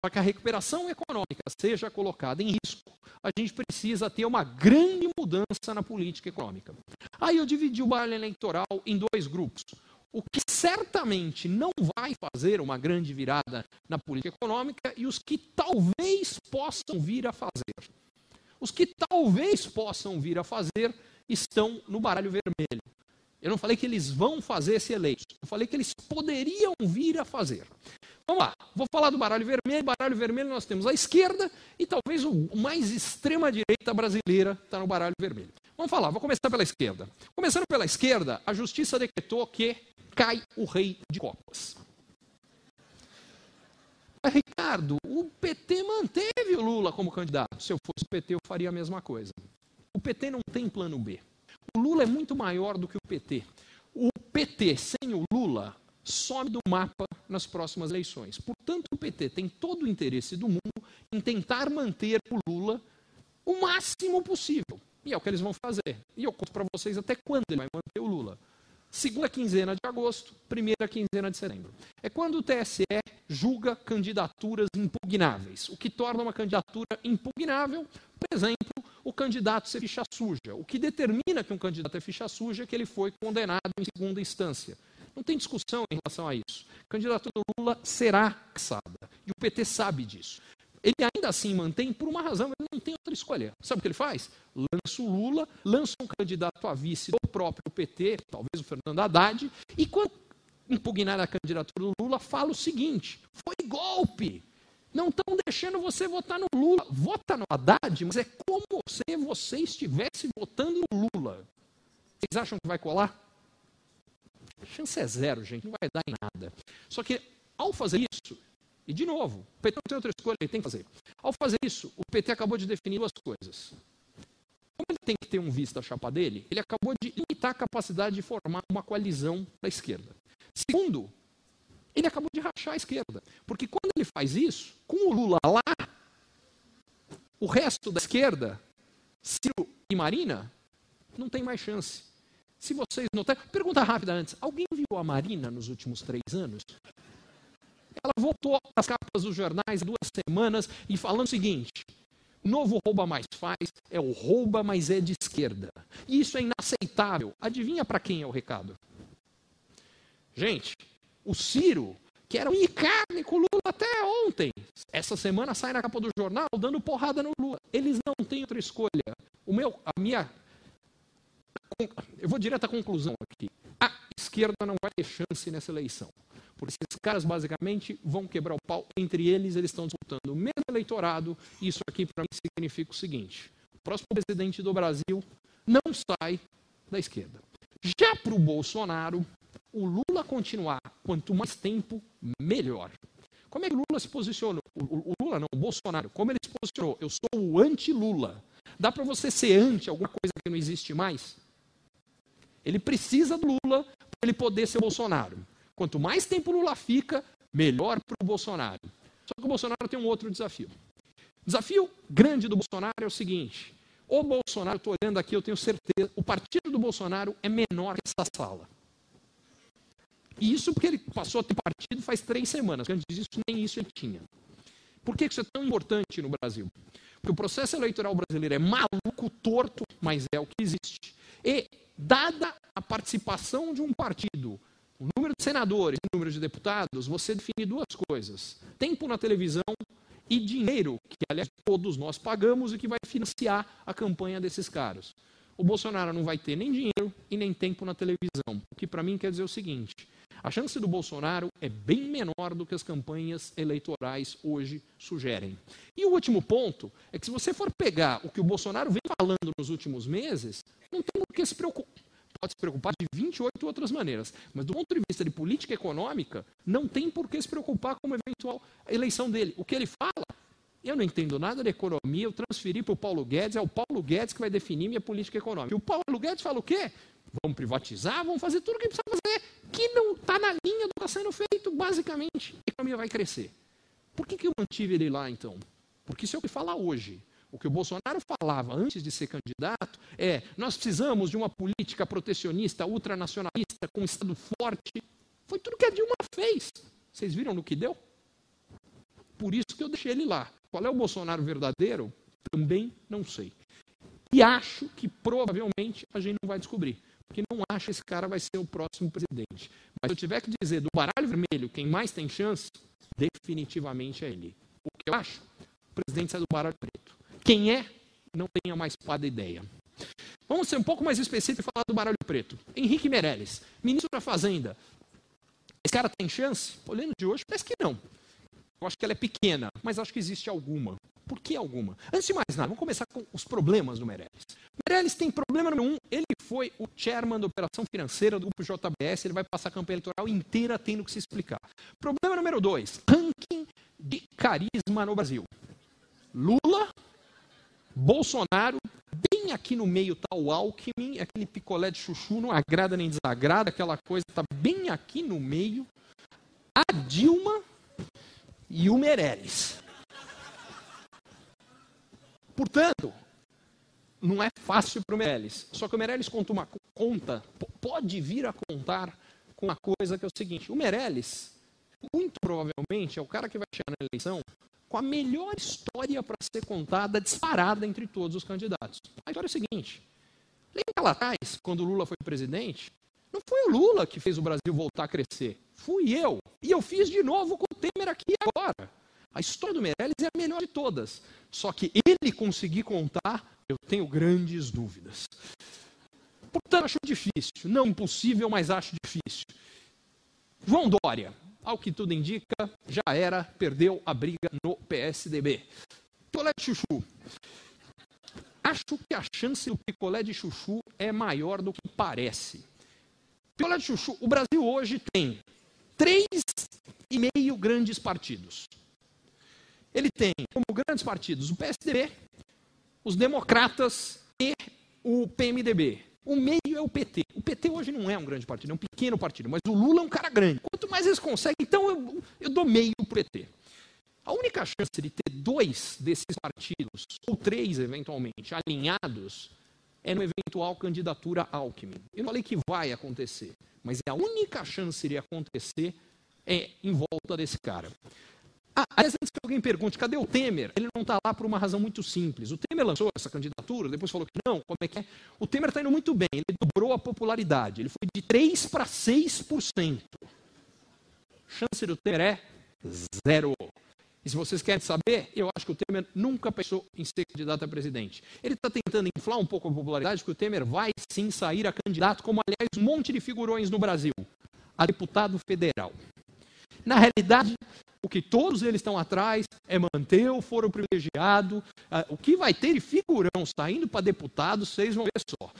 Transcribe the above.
para que a recuperação econômica seja colocada em risco, a gente precisa ter uma grande mudança na política econômica. Aí eu dividi o baralho eleitoral em dois grupos. O que certamente não vai fazer uma grande virada na política econômica e os que talvez possam vir a fazer. Os que talvez possam vir a fazer estão no baralho vermelho. Eu não falei que eles vão fazer se eleitos, eu falei que eles poderiam vir a fazer. Vamos lá, vou falar do baralho vermelho. Baralho vermelho nós temos a esquerda e talvez o mais extrema-direita brasileira está no baralho vermelho. Vamos falar, vou começar pela esquerda. Começando pela esquerda, a justiça decretou que cai o rei de copas. Mas, Ricardo, o PT manteve o Lula como candidato. Se eu fosse o PT, eu faria a mesma coisa. O PT não tem plano B. O Lula é muito maior do que o PT. O PT, sem o Lula, some do mapa nas próximas eleições. Portanto, o PT tem todo o interesse do mundo em tentar manter o Lula o máximo possível. E é o que eles vão fazer. E eu conto para vocês até quando ele vai manter o Lula. Segunda quinzena de agosto, primeira quinzena de setembro. É quando o TSE julga candidaturas impugnáveis. O que torna uma candidatura impugnável, por exemplo, o candidato ser ficha suja. O que determina que um candidato é ficha suja é que ele foi condenado em segunda instância. Não tem discussão em relação a isso. A candidatura do Lula será cassada. E o PT sabe disso. Ele ainda assim mantém por uma razão, ele não tem outra escolha. Sabe o que ele faz? Lança o Lula, lança um candidato a vice do próprio PT, talvez o Fernando Haddad, e quando impugnar a candidatura do Lula, fala o seguinte: foi golpe. Não estão deixando você votar no Lula. Vota no Haddad, mas é como se você estivesse votando no Lula. Vocês acham que vai colar? A chance é zero, gente, não vai dar em nada. Só que, ao fazer isso, e de novo, o PT não tem outra escolha, ele tem que fazer. Ao fazer isso, o PT acabou de definir duas coisas. Como ele tem que ter um vice da chapa dele, ele acabou de limitar a capacidade de formar uma coalizão da esquerda. Segundo, ele acabou de rachar a esquerda. Porque quando ele faz isso, com o Lula lá, o resto da esquerda, Ciro e Marina, não tem mais chance. Se vocês notarem, pergunta rápida antes, alguém viu a Marina nos últimos 3 anos? Ela voltou às capas dos jornais há 2 semanas e falando o seguinte: o novo rouba mais faz é o rouba mais é de esquerda. E isso é inaceitável. Adivinha para quem é o recado? Gente, o Ciro, que era um carne com o Lula até ontem, essa semana sai na capa do jornal dando porrada no Lula. Eles não têm outra escolha. Eu vou direto à conclusão aqui. A esquerda não vai ter chance nessa eleição. Porque esses caras, basicamente, vão quebrar o pau. Entre eles estão disputando o mesmo eleitorado. E isso aqui, para mim, significa o seguinte: o próximo presidente do Brasil não sai da esquerda. Já para o Bolsonaro, o Lula continuar, quanto mais tempo, melhor. Como é que o Lula se posicionou? O Lula não, o Bolsonaro. Como ele se posicionou? Eu sou o anti-Lula. Dá para você ser anti alguma coisa que não existe mais? Ele precisa do Lula para ele poder ser o Bolsonaro. Quanto mais tempo o Lula fica, melhor para o Bolsonaro. Só que o Bolsonaro tem um outro desafio. O desafio grande do Bolsonaro é o seguinte: o Bolsonaro, estou olhando aqui, eu tenho certeza, o partido do Bolsonaro é menor que essa sala. E isso porque ele passou a ter partido faz 3 semanas. Antes disso, nem isso ele tinha. Por que isso é tão importante no Brasil? Porque o processo eleitoral brasileiro é maluco, torto, mas é o que existe. E, dada a participação de um partido, o número de senadores e o número de deputados, você define 2 coisas: tempo na televisão e dinheiro, que aliás todos nós pagamos e que vai financiar a campanha desses caras. O Bolsonaro não vai ter nem dinheiro e nem tempo na televisão, o que para mim quer dizer o seguinte: a chance do Bolsonaro é bem menor do que as campanhas eleitorais hoje sugerem. E o último ponto é que, se você for pegar o que o Bolsonaro vem falando nos últimos meses, não tem por que se preocupar. Pode se preocupar de 28 outras maneiras, mas do ponto de vista de política econômica, não tem por que se preocupar com uma eventual eleição dele. O que ele fala, eu não entendo nada de economia, eu transferi para o Paulo Guedes, é o Paulo Guedes que vai definir minha política econômica. E o Paulo Guedes fala o quê? Vamos privatizar, vamos fazer tudo o que precisa fazer, que não está na linha do que está sendo feito, basicamente. A economia vai crescer. Por que eu mantive ele lá, então? Porque isso é o que fala hoje. O que o Bolsonaro falava antes de ser candidato é: nós precisamos de uma política protecionista, ultranacionalista, com um Estado forte. Foi tudo que a Dilma fez. Vocês viram no que deu? Por isso que eu deixei ele lá. Qual é o Bolsonaro verdadeiro? Também não sei. E acho que provavelmente a gente não vai descobrir. Porque não acho que esse cara vai ser o próximo presidente. Mas se eu tiver que dizer do baralho vermelho quem mais tem chance, definitivamente é ele. O que eu acho? O presidente sai do baralho preto. Quem é? Não tenho a mais pá ideia. Vamos ser um pouco mais específico e falar do baralho preto. Henrique Meirelles, ministro da Fazenda. Esse cara tem chance? Olhando de hoje, parece que não. Eu acho que ela é pequena, mas acho que existe alguma. Por que alguma? Antes de mais nada, vamos começar com os problemas do Meirelles. Meirelles tem problema número 1, ele foi o chairman da operação financeira do grupo JBS, ele vai passar a campanha eleitoral inteira tendo que se explicar. Problema número 2, ranking de carisma no Brasil. Lula, Bolsonaro, bem aqui no meio está o Alckmin, aquele picolé de chuchu, não agrada nem desagrada, aquela coisa está bem aqui no meio. A Dilma e o Meirelles. Portanto, não é fácil para o Meirelles. Só que o Meirelles pode vir a contar com uma coisa que é o seguinte. O Meirelles, muito provavelmente, é o cara que vai chegar na eleição com a melhor história para ser contada, disparada entre todos os candidatos. A história é a seguinte. Lembra lá atrás, quando o Lula foi presidente? Não foi o Lula que fez o Brasil voltar a crescer. Fui eu. E eu fiz de novo com o Temer aqui agora. A história do Meirelles é a melhor de todas. Só que ele conseguir contar, eu tenho grandes dúvidas. Portanto, acho difícil. Não impossível, mas acho difícil. João Dória, ao que tudo indica, já era, perdeu a briga no PSDB. Picolé de chuchu. Acho que a chance do picolé de chuchu é maior do que parece. Picolé de chuchu, o Brasil hoje tem 3,5 grandes partidos. Ele tem como grandes partidos o PSDB, os democratas e o PMDB. O meio é o PT. O PT hoje não é um grande partido, é um pequeno partido, mas o Lula é um cara grande. Quanto mais eles conseguem, então eu dou meio para o PT. A única chance de ter 2 desses partidos, ou 3 eventualmente, alinhados, é no eventual candidatura Alckmin. Eu não falei que vai acontecer, mas a única chance de acontecer é em volta desse cara. Aliás, antes que alguém pergunte, cadê o Temer? Ele não está lá por uma razão muito simples. O Temer lançou essa candidatura, depois falou que não, como é que é? O Temer está indo muito bem, ele dobrou a popularidade, ele foi de 3% para 6%. Chance do Temer é 0. E se vocês querem saber, eu acho que o Temer nunca pensou em ser candidato a presidente. Ele está tentando inflar um pouco a popularidade, porque o Temer vai sim sair a candidato, como aliás um monte de figurões no Brasil, a deputado federal. Na realidade, o que todos eles estão atrás é manter o foro privilegiado. O que vai ter de figurão saindo para deputado, vocês vão ver só.